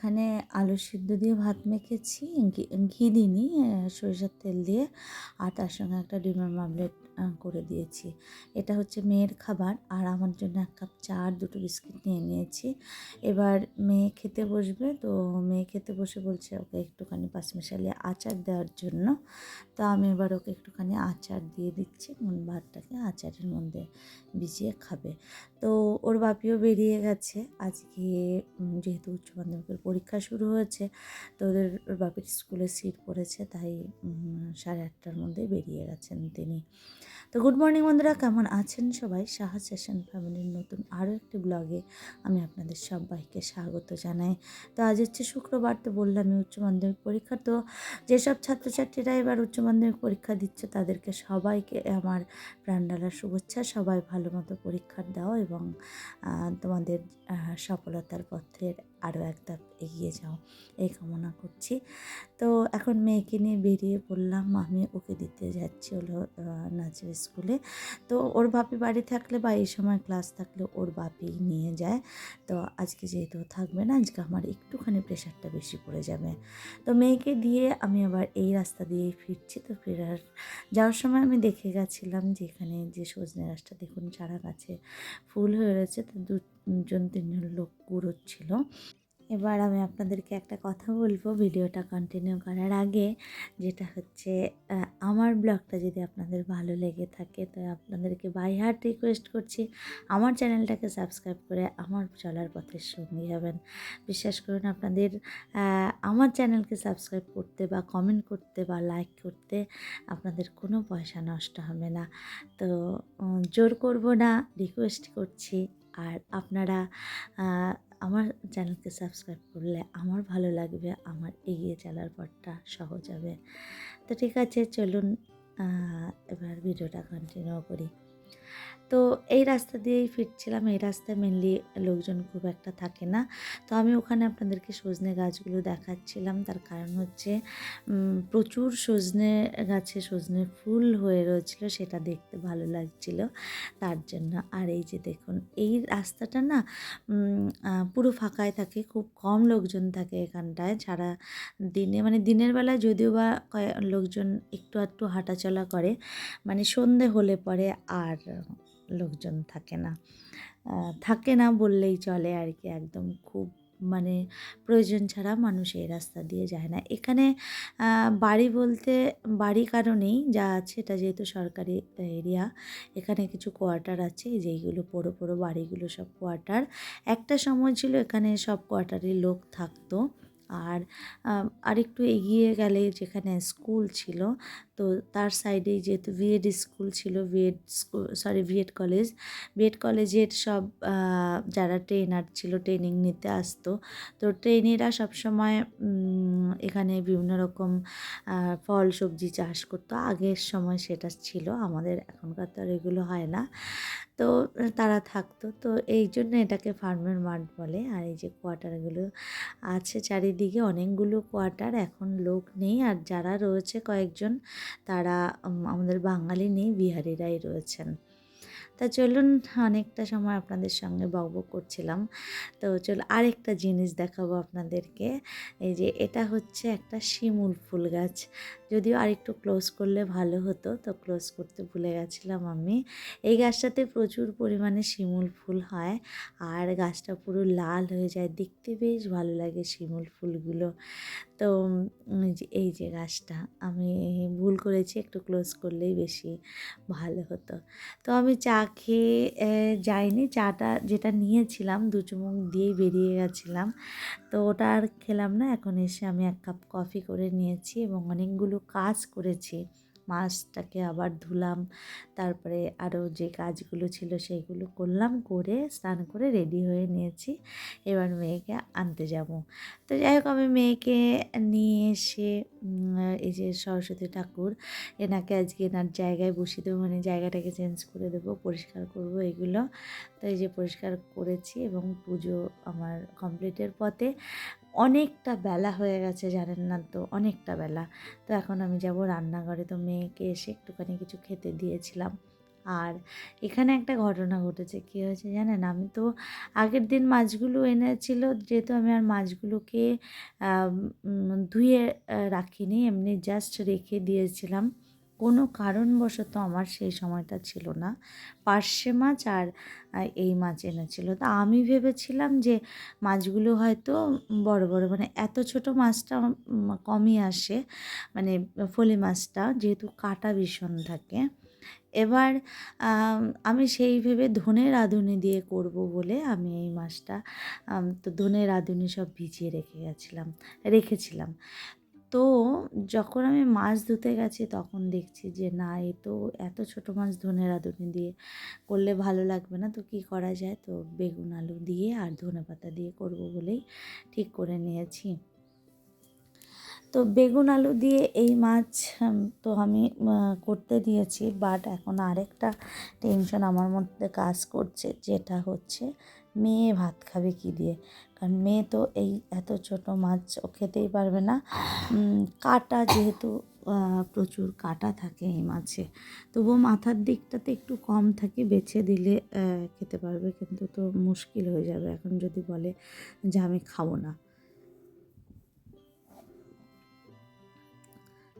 এখানে আলু সিদ্ধ দিয়ে ভাত মেখেছি, ঘি দিইনি, সরিষার তেল দিয়ে, আর তার সঙ্গে একটা ডিমের মামলেট করে দিয়েছি। এটা হচ্ছে মেয়ের খাবার, আর আমার জন্য 1 কাপ চা আর 2টো বিস্কিট নিয়ে নিয়েছি। এবার মেয়ে খেতে বসবে, তো মেয়ে খেতে বসে বলছে ওকে একটুখানি পাঁচমিশালি আচার দেওয়ার জন্য। তো আমি এবার ওকে একটুখানি আচার দিয়ে দিচ্ছি, ভাতটাকে আচারের মধ্যে ভিজিয়ে খাবে। তো ওর বাপিও বেরিয়ে গেছে আজকে, যেহেতু উচ্চ মাধ্যমিকের পরীক্ষা শুরু হয়েছে, তো ওর বাপির স্কুলে সিট পড়েছে, তাই 8:30টার মধ্যেই বেরিয়ে গেছেন তিনি। তো গুড মর্নিং বন্ধুরা, কেমন আছেন সবাই? সাহা সেশন ফ্যামিলির নতুন আরও একটি ব্লগে আমি আপনাদের সবাইকে স্বাগত জানাই। তো আজ হচ্ছে শুক্রবার, তো বললামই উচ্চ মাধ্যমিক পরীক্ষা। তো যেসব ছাত্রছাত্রীরা এবার উচ্চ মাধ্যমিক পরীক্ষা দিচ্ছে তাদেরকে সবাইকে আমার প্রাণঢালা শুভেচ্ছা। সবাই ভালো মতো পরীক্ষা দাও এবং তোমাদের সফলতার পথের আরও এক ধাপ এগিয়ে যাও, এই কামনা করছি। তো এখন মেয়েকে নিয়ে বেরিয়ে পড়লাম, আমি ওকে দিতে যাচ্ছি হলো নাচের স্কুলে। তো ওর বাপি বাড়ি থাকলে বা এই সময় ক্লাস থাকলে ওর বাপি নিয়ে যায়। তো আজকে যেহেতু থাকবে না, আজকে আমার একটুখানি প্রেশারটা বেশি পড়ে যাবে। তো মেয়েকে দিয়ে আমি আবার এই রাস্তা দিয়েই ফিরছি। তো যাওয়ার সময় আমি দেখে গেছিলাম যে এখানে যে সজনে গাছটা দেখুন চারা গাছে ফুল হয়ে রয়েছে, তো 2-3জন লোক কুড়োচ্ছিল। এবার আমি আপনাদেরকে একটা কথা বলবো ভিডিওটা কন্টিনিউ করার আগে, যেটা হচ্ছে আমার ব্লগটা যদি আপনাদের ভালো লেগে থাকে তো আপনাদেরকে বাই হার্ট রিকোয়েস্ট করছি আমার চ্যানেলটাকে সাবস্ক্রাইব করে আমার চলার পথের সঙ্গী হবেন। বিশ্বাস করুন, আপনাদের আমার চ্যানেলকে সাবস্ক্রাইব করতে বা কমেন্ট করতে বা লাইক করতে আপনাদের কোনো পয়সা নষ্ট হবে না। তো জোর করব না, রিকোয়েস্ট করছি। আর আপনারা আমার চ্যানেলকে সাবস্ক্রাইব করলে আমার ভালো লাগবে, আমার এগিয়ে চলার পথটা সহজ হবে। তো ঠিক আছে, চলুন এবার ভিডিওটা কন্টিনিউ করি। তো এই রাস্তা দিয়েই ফিরছিলাম। এই রাস্তায় মেনলি লোকজন খুব একটা থাকে না। তো আমি ওখানে আপনাদেরকে সজনে গাছগুলো দেখাচ্ছিলাম, তার কারণ হচ্ছে প্রচুর সজনে গাছে সজনে ফুল হয়ে রয়েছিল, সেটা দেখতে ভালো লাগছিল তার জন্য। আর এই যে দেখুন, এই রাস্তাটা না পুরো ফাঁকাই থাকে, খুব কম লোকজন থাকে এখানটায়। সারা দিনে মানে দিনের বেলায় যদিও বা লোকজন একটু আধটু হাঁটাচলা করে, মানে সন্ধে হলে পরে আর লোকজন থাকে না বললেই চলে আর কি। একদম খুব মানে প্রয়োজন ছাড়া মানুষ এই রাস্তা দিয়ে যায় না। এখানে বাড়ি বলতে বাড়ি কারণেই যা আছে, এটা যেহেতু সরকারি এরিয়া, এখানে কিছু কোয়ার্টার আছে, যেইগুলো পোড়ো বাড়িগুলো সব কোয়ার্টার। একটা সময় ছিল এখানে সব কোয়ার্টারে লোক থাকতো। আর আরেকটু এগিয়ে গেলে যেখানে স্কুল ছিল, তো তার সাইডেই যেহেতু ভিএড স্কুল ছিল, ভিএড কলেজের সব যারা ট্রেনার ছিল ট্রেনিং নিতে আসতো। তো ট্রেনিরা সবসময় এখানে বিভিন্ন রকম ফল সবজি চাষ করতো। আগের সময় সেটা ছিল, আমাদের এখনকার তো আর এগুলো হয় না। তো তারা থাকতো, তো এই জন্য এটাকে ফার্মের মাঠ বলে। আর এই যে কোয়ার্টারগুলো আছে চারিদিকে, অনেকগুলো কোয়ার্টার, এখন লোক নেই। আর যারা রয়েছে কয়েকজন, তারা আমাদের বাঙালি নেই, বিহারিরাই রয়েছেন। তা চলুন, অনেকটা সময় আপনাদের সঙ্গে বকবক করছিলাম, তো আরেকটা জিনিস দেখাবো আপনাদেরকে। এই যে এটা হচ্ছে একটা শিমুল ফুল গাছ, যদিও আরেকটু ক্লোজ করলে ভালো হতো, তো ক্লোজ করতে ভুলে গেছিলাম আমি। এই গাছটাতে প্রচুর পরিমাণে শিমুল ফুল হয়, আর গাছটা পুরো লাল হয়ে যায়, দেখতে বেশ ভালো লাগে শিমুল ফুলগুলো। তো এই যে গাছটা আমি ভুল করেছি, একটু ক্লোজ করলেই বেশি ভালো হতো। তো আমি চা খেয়ে যাইনি, চাটা যেটা নিয়েছিলাম 2 চুমুক দিয়েই বেরিয়ে গেছিলাম। তো ওটা আর খেলাম না। এখন এসে আমি 1 কাপ কফি করে নিয়েছি এবং অনেকগুলো কাজ করেছি। মাছটাকে আবার ধুলাম, তারপরে আরও যে কাজগুলো ছিল সেইগুলো করলাম, করে স্নান করে রেডি হয়ে নিয়েছি। এবার মেয়েকে আনতে যাব। তো যাই হোক, আমি মেয়েকে নিয়ে এসে এই যে সরস্বতী ঠাকুর, এনাকে আজকে এনার জায়গায় বসিয়ে দেবো, মানে জায়গাটাকে চেঞ্জ করে দেবো, পরিষ্কার করব এগুলো। তো এই যে পরিষ্কার করেছি এবং পুজো আমার কমপ্লিটের পথে। অনেকটা বেলা হয়ে গেছে জানেন না, তো অনেকটা বেলা। তো এখন আমি যাব রান্নাঘরে। তো মেয়েকে এসে একটুখানি কিছু খেতে দিয়েছিলাম, আর এখানে একটা ঘটনা ঘটেছে, কী হয়েছে জানেন? আমি তো আগের দিন মাছগুলো এনেছিল, যেহেতু আমি আর মাছগুলোকে ধুয়ে রাখিনি, এমনি জাস্ট রেখে দিয়েছিলাম। কোনো কারণবশত আমার সেই সময়টা ছিল না। পার্শে মাছ আর এই মাছ এনেছিল। তা আমি ভেবেছিলাম যে মাছগুলো হয়তো বড় বড়, মানে এত ছোট মাছটা কমই আসে, মানে ফলি মাছটা, যেহেতু কাঁটা ভীষণ থাকে। এবার আমি সেই ভেবে ধনে রাঁধুনি দিয়ে করব বলে আমি এই মাছটা তো ধনে রাঁধুনি সব ভিজিয়ে রেখেছিলাম। তো যখন আমি মাছ ধুতে গেছি তখন দেখছি যে না, এ তো এত ছোটো মাছ ধনে রাঁধুনি দিয়ে করলে ভালো লাগবে না, তো কী করা যায়? তো বেগুন আলু দিয়ে আর ধনেপাতা দিয়ে করব বলেই ঠিক করে নিয়েছি। তো বেগুন আলু দিয়ে এই মাছ তো আমি করতে দিয়েছি, বাট এখন আরেকটা টেনশন আমার মধ্যে কাজ করছে, যেটা হচ্ছে মেয়ে ভাত খাবে কী দিয়ে। কারণ মেয়ে তো এই এত ছোট মাছ ও খেতেই পারবে না, কাঁটা যেহেতু প্রচুর কাঁটা থাকে এই মাছে। তবুও মাথার দিকটাতে একটু কম থাকে, বেছে দিলে খেতে পারবে, কিন্তু তো মুশকিল হয়ে যাবে এখন যদি বলে যে আমি খাবো না।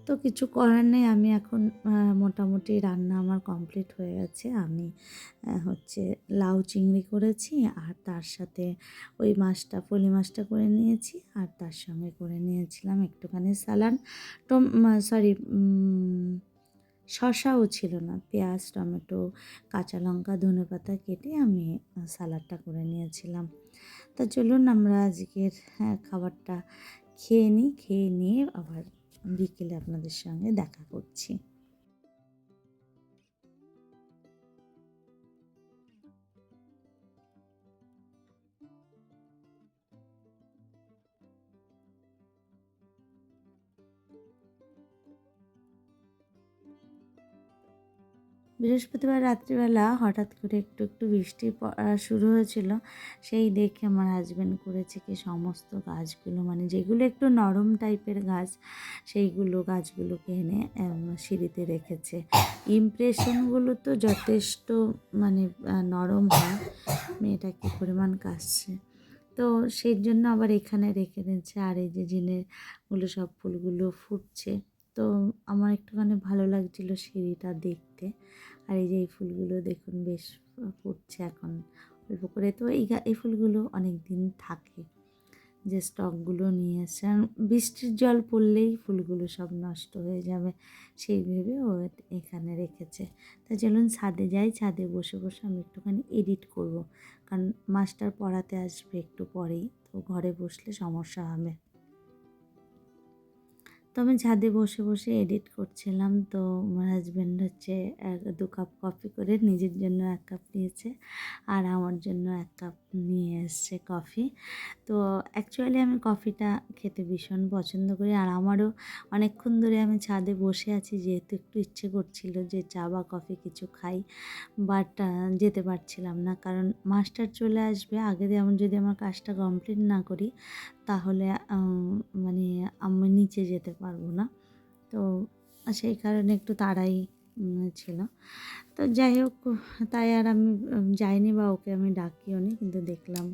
তো কিছু করার নেই, আমি এখন মোটামুটি রান্না আমার কমপ্লিট হয়ে গেছে। আমি হচ্ছে লাউ চিংড়ি করেছি, আর তার সাথে ওই মাছটা, ফলি মাছটা করে নিয়েছি, আর তার সঙ্গে করে নিয়েছিলাম একটুখানি সালাড। সরি, শসাও ছিল না, পেঁয়াজ, টমেটো, কাঁচা লঙ্কা, ধনেপাতা কেটে আমি সালাডটা করে নিয়েছিলাম। তা চলুন আমরা আজকের খাবারটা খেয়ে নিয়ে আবার বিকেলে আপনাদের সঙ্গে দেখা করছি। বৃহস্পতিবার রাত্রিবেলা হঠাৎ করে একটু একটু বৃষ্টি পড়া শুরু হয়েছিল। সেই দেখে আমার হাজব্যান্ড করেছে কি, সমস্ত গাছগুলো, মানে যেগুলো একটু নরম টাইপের গাছ, সেইগুলো গাছগুলোকে এনে সিঁড়িতে রেখেছে। ইমপ্রেশনগুলো তো যথেষ্ট মানে নরম হয়, মেয়েটা কী পরিমাণ কাশছে। তো সেই জন্য আবার এখানে রেখে দিয়েছে। আর এই যে জিনেগুলো, সব ফুলগুলো ফুটছে, তো আমার একটুখানি ভালো লাগছিলো সিঁড়িটা দেখতে। আর এই যে এই ফুলগুলো দেখুন বেশ ফুটছে এখন অল্প করে। তো এই ফুলগুলো অনেক দিন থাকে, যে স্টকগুলো নিয়ে এসে, বৃষ্টির জল পড়লেই ফুলগুলো সব নষ্ট হয়ে যাবে, সেই ভেবে ও এখানে রেখেছে। তা চলুন ছাদে যাই, ছাদে বসে বসে আমি একটুখানি এডিট করব, কারণ মাস্টার পড়াতে আসবে একটু পরেই, তো ঘরে বসলে সমস্যা হবে। তো আমি ছাদে বসে বসে এডিট করছিলাম। তো আমার হাজব্যান্ড হচ্ছে 2 কাপ কফি করে নিজের জন্য 1 কাপ নিয়েছে, আর আমার জন্য 1 কাপ নিয়ে এসছে কফি। তো অ্যাকচুয়ালি আমি কফিটা খেতে ভীষণ পছন্দ করি, আর আমারও অনেকক্ষণ ধরে আমি ছাদে বসে আছি, যেহেতু একটু ইচ্ছে করছিল যে চা বা কফি কিছু খাই, বাট যেতে পারছিলাম না, কারণ মাস্টার চলে আসবে। আগে যেমন যদি আমার কাজটা কমপ্লিট না করি, তাহলে মানে আমি নিচে যেতে পারবো না। তো সেই কারণে একটু তাড়াই ছিল। তো যাই হোক, তাই আর আমি যাইনি, বা ওকে আমি ডাকিও নি, কিন্তু দেখলাম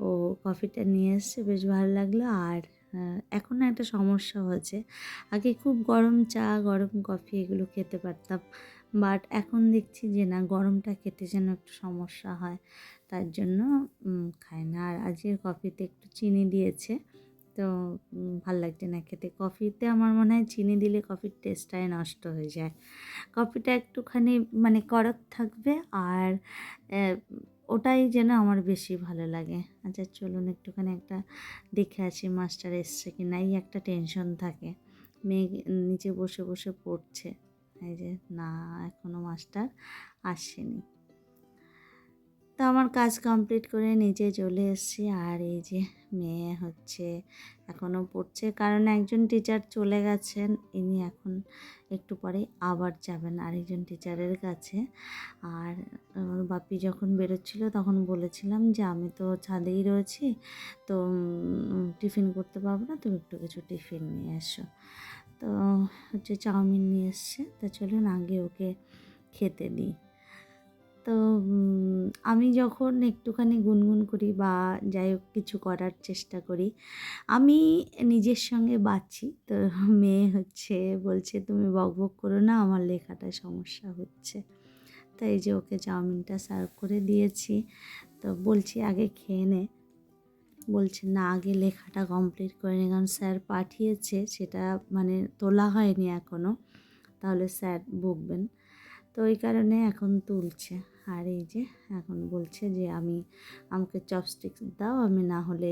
ও কফিটা নিয়ে এসছে, বেশ ভালো লাগলো। আর এখন না একটা সমস্যা হয়েছে, আগে খুব গরম চা, গরম কফি এগুলো খেতে পারতাম, বাট এখন দেখছি যে না, গরমটা খেতে যেন একটু সমস্যা হয়, তার জন্য খাই না। আর আজকের কফিতে একটু চিনি দিয়েছে, তো ভাল লাগছে না খেতে। কফিতে আমার মনে হয় চিনি দিলে কফির টেস্টটাই নষ্ট হয়ে যায়। কফিটা একটুখানি মানে কড়ক থাকবে, আর ওটাই যেন আমার বেশি ভালো লাগে। আচ্ছা চলুন একটুখানি একটা দেখে আসি মাস্টার এসছে কি না, এই একটা টেনশন থাকে। মেয়ে নিচে বসে বসে পড়ছে, এই যে না, এখনও মাস্টার আসেনি। তো আমার কাজ কমপ্লিট করে নিচে চলে এসেছি, আর এই যে মেয়ে হচ্ছে এখনও পড়ছে, কারণ একজন টিচার চলে গেছেন, ইনি এখন একটু পরে আবার যাবেন আরেকজন টিচারের কাছে। আর আমার বাপি যখন বেরোচ্ছিল তখন বলেছিলাম যে আমি তো ছাদেই রয়েছি, তো টিফিন করতে পারবো না, তুমি একটু কিছু টিফিন নিয়ে এসো। তো হচ্ছে চাউমিন নিয়ে এসছে, তা চলুন আগে ওকে খেতে দিই। তো আমি যখন একটুখানি গুনগুন করি বা যাই হোক কিছু করার চেষ্টা করি, আমি নিজের সঙ্গে বাঁচি। তো মেয়ে হচ্ছে বলছে, "তুমি বকবক করো না, আমার লেখাটায় সমস্যা হচ্ছে।" তো এই যে ওকে চাউমিনটা সার্ভ করে দিয়েছি। তো বলছি, "আগে খেয়ে নে।" বলছে, "না, আগে লেখাটা কমপ্লিট করে নি, কারণ স্যার পাঠিয়েছে সেটা মানে তোলা হয়নি এখনও, তাহলে স্যার বকবেন।" তো ওই কারণে এখন তুলছে। আর এই যে এখন বলছে যে আমাকে চপস্টিক্স দাও, আমি না হলে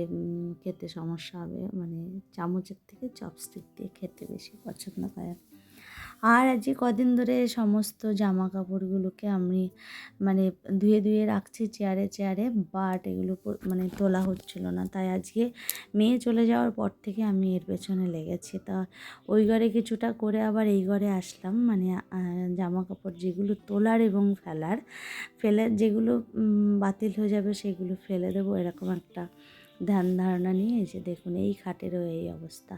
খেতে সমস্যা হবে, মানে চামচের থেকে চপস্টিক দিয়ে খেতে বেশি পছন্দ করে। আর আজকে কদিন ধরে সমস্ত জামা কাপড়গুলোকে আমি মানে ধুয়ে ধুয়ে রাখছি চেয়ারে চেয়ারে, বাট এগুলো মানে তোলা হচ্ছিল না। তাই আজকে মেয়ে চলে যাওয়ার পর থেকে আমি এর পেছনে লেগেছি। তা ওই ঘরে কিছুটা করে আবার এই ঘরে আসলাম, মানে জামা কাপড় যেগুলো তোলার এবং ফেলে যেগুলো বাতিল হয়ে যাবে সেগুলো ফেলে দেবো, এরকম একটা ধ্যান ধারণা নিয়ে। এই যে দেখুন, এই খাটেরও এই অবস্থা।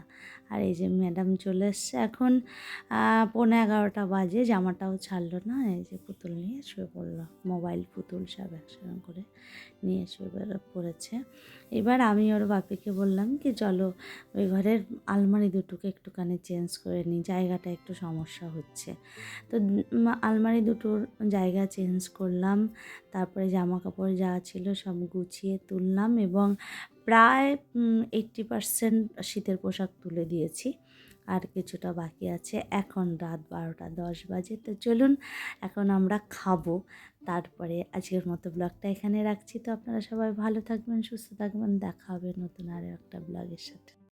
আর এই যে ম্যাডাম চলে এসছে এখন, 11:15 বাজে, জামাটাও ছাড়লো না, এই যে পুতুল নিয়ে শুয়ে পড়লো, মোবাইল পুতুল সব একসঙ্গে করে নিয়ে শুয়ে পড়েছে। এবার আমি ওর বাপিকে বললাম কি, চলো ওই ঘরের আলমারি দুটোকে একটুখানি চেঞ্জ করে নিই, জায়গাটা একটু সমস্যা হচ্ছে। তো আলমারি দুটোর জায়গা চেঞ্জ করলাম, তারপরে জামা কাপড় যা ছিল সব গুছিয়ে তুললাম এবং প্রায় 80% শীতের পোশাক তুলে দিয়েছি, আর কিছুটা বাকি আছে। এখন রাত 12:10 বাজে। তো চলুন এখন আমরা খাবো, তারপরে আজকের মতো ব্লগটা এখানে রাখছি। তো আপনারা সবাই ভালো থাকবেন, সুস্থ থাকবেন, দেখা হবে নতুন আরও একটা ব্লগের সাথে।